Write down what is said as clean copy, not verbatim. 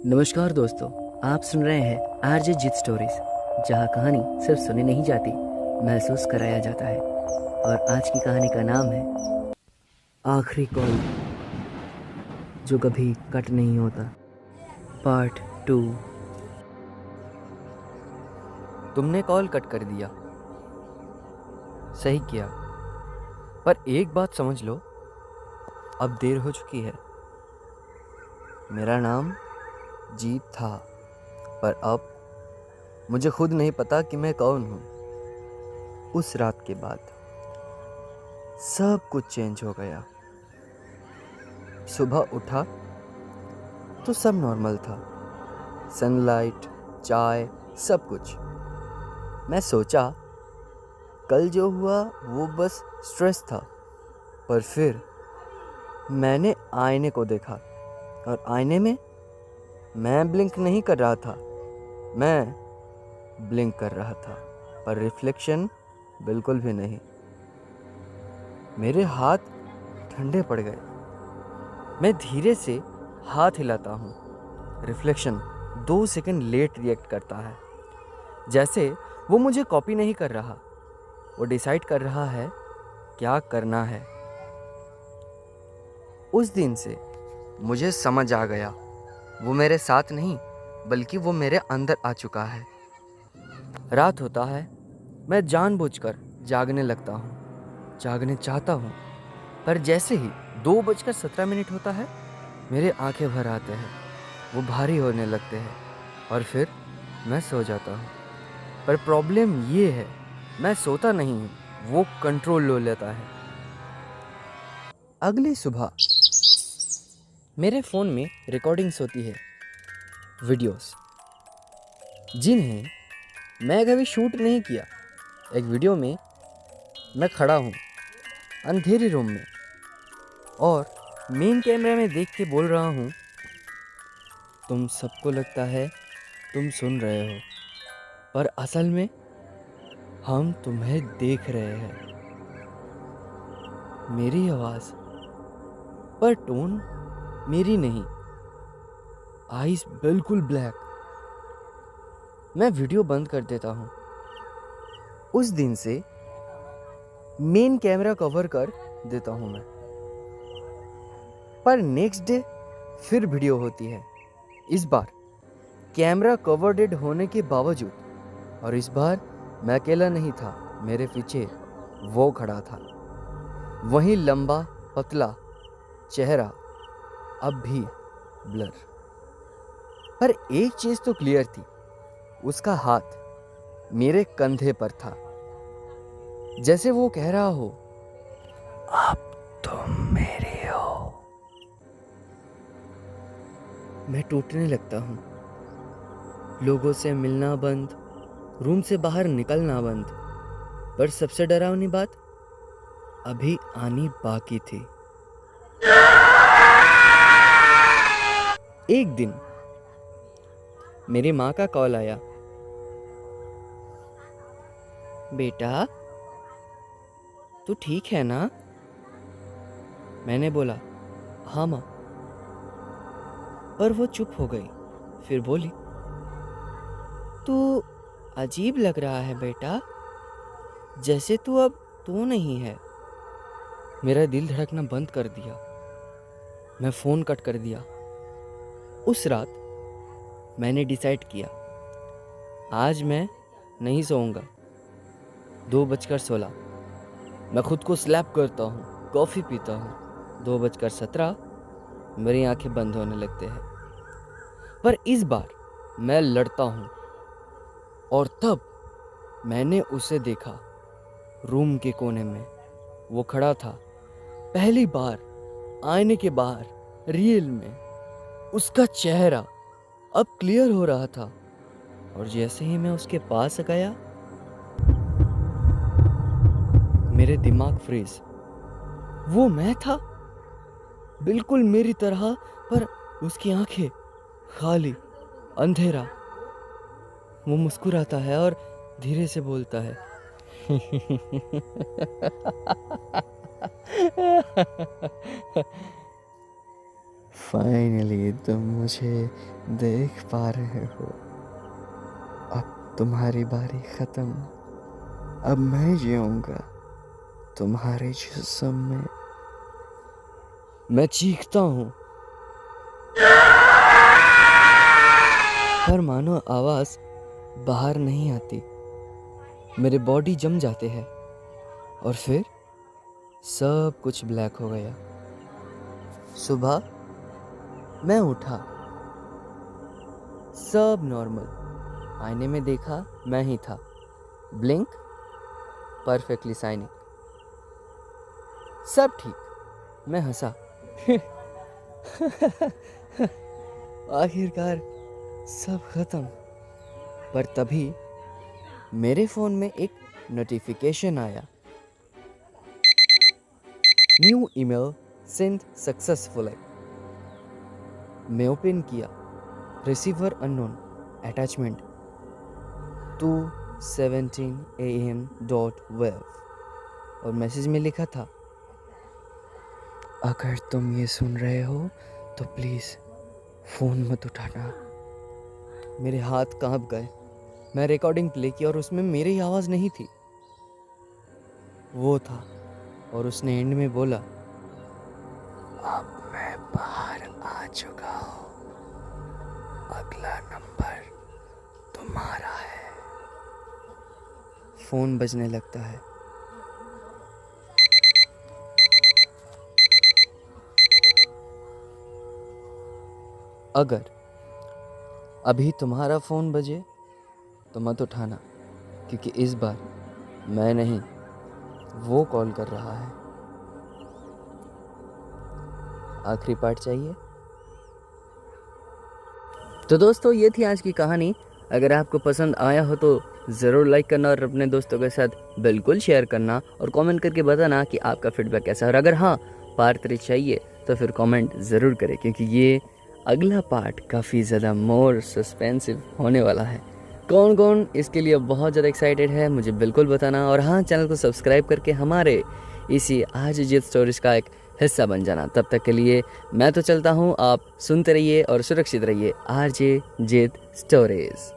नमस्कार दोस्तों, आप सुन रहे हैं आरजे जीत स्टोरीज, जहां कहानी सिर्फ सुनी नहीं जाती, महसूस कराया जाता है। और आज की कहानी का नाम है आखिरी कॉल जो कभी कट नहीं होता, पार्ट 2। तुमने कॉल कट कर दिया, सही किया। पर एक बात समझ लो, अब देर हो चुकी है। मेरा नाम जीत था, पर अब मुझे खुद नहीं पता कि मैं कौन हूँ। उस रात के बाद सब कुछ चेंज हो गया। सुबह उठा तो सब नॉर्मल था, सनलाइट, चाय, सब कुछ। मैं सोचा कल जो हुआ वो बस स्ट्रेस था, पर फिर मैंने आईने को देखा और आईने में मैं ब्लिंक नहीं कर रहा था, मैं ब्लिंक कर रहा था, पर रिफ्लेक्शन बिल्कुल भी नहीं। मेरे हाथ ठंडे पड़ गए। मैं धीरे से हाथ हिलाता हूँ। रिफ्लेक्शन 2 सेकंड लेट रिएक्ट करता है, जैसे वो मुझे कॉपी नहीं कर रहा, वो डिसाइड कर रहा है क्या करना है। उस दिन से मुझे समझ आ गया, वो मेरे साथ नहीं बल्कि वो मेरे अंदर आ चुका है। रात होता है, मैं जानबूझकर जागने लगता हूँ, जागने चाहता हूँ, पर जैसे ही 2:17 होता है, मेरे आंखें भर आते हैं, वो भारी होने लगते हैं और फिर मैं सो जाता हूँ। पर प्रॉब्लम ये है, मैं सोता नहीं हूँ, वो कंट्रोल ले लेता है। अगली सुबह मेरे फ़ोन में रिकॉर्डिंग्स होती है, वीडियोस, जिन्हें मैं कभी शूट नहीं किया। एक वीडियो में मैं खड़ा हूँ अंधेरे रूम में और मेन कैमरा में देख के बोल रहा हूँ, तुम सबको लगता है तुम सुन रहे हो, पर असल में हम तुम्हें देख रहे हैं। मेरी आवाज़, पर टोन मेरी नहीं, आईज बिल्कुल ब्लैक। मैं वीडियो बंद कर देता हूँ। उस दिन से मेन कैमरा कवर कर देता हूँ मैं। पर नेक्स्ट डे फिर वीडियो होती है, इस बार कैमरा कवर्डेड होने के बावजूद। और इस बार मैं अकेला नहीं था, मेरे पीछे वो खड़ा था, वही लंबा पतला चेहरा, अब भी ब्लर। पर एक चीज़ तो क्लियर थी, उसका हाथ मेरे कंधे पर था, जैसे वो कह रहा हो, अब तुम मेरे हो। मैं टूटने लगता हूँ। लोगों से मिलना बंद, रूम से बाहर निकलना बंद, पर सबसे डरावनी बात अभी आनी बाकी थी। एक दिन मेरी माँ का कॉल आया, बेटा तू ठीक है ना? मैंने बोला, हाँ माँ। पर वो चुप हो गई, फिर बोली, तू अजीब लग रहा है बेटा, जैसे तू अब तू नहीं है। मेरा दिल धड़कना बंद कर दिया। मैं फ़ोन कट कर दिया। उस रात मैंने डिसाइड किया, आज मैं नहीं सोऊंगा। 2:16 मैं खुद को स्लैप करता हूँ, कॉफ़ी पीता हूँ। 2:17 मेरी आंखें बंद होने लगते हैं। पर इस बार मैं लड़ता हूँ। और तब मैंने उसे देखा, रूम के कोने में वो खड़ा था, पहली बार आईने के बाहर, रियल में। उसका चेहरा अब क्लियर हो रहा था, और जैसे ही मैं उसके पास गया, मेरे दिमाग फ्रीज। वो मैं था, बिल्कुल मेरी तरह, पर उसकी आंखें खाली, अंधेरा। वो मुस्कुराता है और धीरे से बोलता है, फाइनली तुम मुझे देख पा रहे हो। अब तुम्हारी बारी खत्म। अब मैं जीऊंगा तुम्हारे जिस्म में। मैं चीखता हूँ पर मानो आवाज बाहर नहीं आती। मेरे बॉडी जम जाते हैं और फिर सब कुछ ब्लैक हो गया। सुबह मैं उठा, सब नॉर्मल। आईने में देखा, मैं ही था। ब्लिंक, परफेक्टली साइनिंग, सब ठीक। मैं हंसा। आखिरकार सब खत्म। पर तभी मेरे फोन में एक नोटिफिकेशन आया, न्यू ईमेल सेंड सक्सेसफुली। मैं ओपन किया, रिसीवर अननोन, अटैचमेंट 2:17 AM.12 और मैसेज में लिखा था, अगर तुम ये सुन रहे हो तो प्लीज़ फ़ोन मत उठाना। मेरे हाथ कांप गए। मैं रिकॉर्डिंग प्ले की और उसमें मेरी आवाज़ नहीं थी, वो था। और उसने एंड में बोला, अब मैं बाहर आ चुका हूँ, अगला नंबर तुम्हारा है। फ़ोन बजने लगता है। अगर अभी तुम्हारा फ़ोन बजे तो मत उठाना, क्योंकि इस बार मैं नहीं, वो कॉल कर रहा है। आखिरी पार्ट चाहिए? तो दोस्तों, ये थी आज की कहानी। अगर आपको पसंद आया हो तो ज़रूर लाइक करना और अपने दोस्तों के साथ बिल्कुल शेयर करना और कमेंट करके बताना कि आपका फीडबैक कैसा है। और अगर हाँ, पार्ट 3 चाहिए तो फिर कमेंट ज़रूर करें, क्योंकि ये अगला पार्ट काफ़ी ज़्यादा मोर सस्पेंसिव होने वाला है। कौन कौन इसके लिए बहुत ज़्यादा एक्साइटेड है मुझे बिल्कुल बताना। और हाँ, चैनल को सब्सक्राइब करके हमारे इसी आज जित स्टोरीज का एक हिस्सा बन जाना। तब तक के लिए मैं तो चलता हूँ, आप सुनते रहिए और सुरक्षित रहिए। RJ जित स्टोरीज।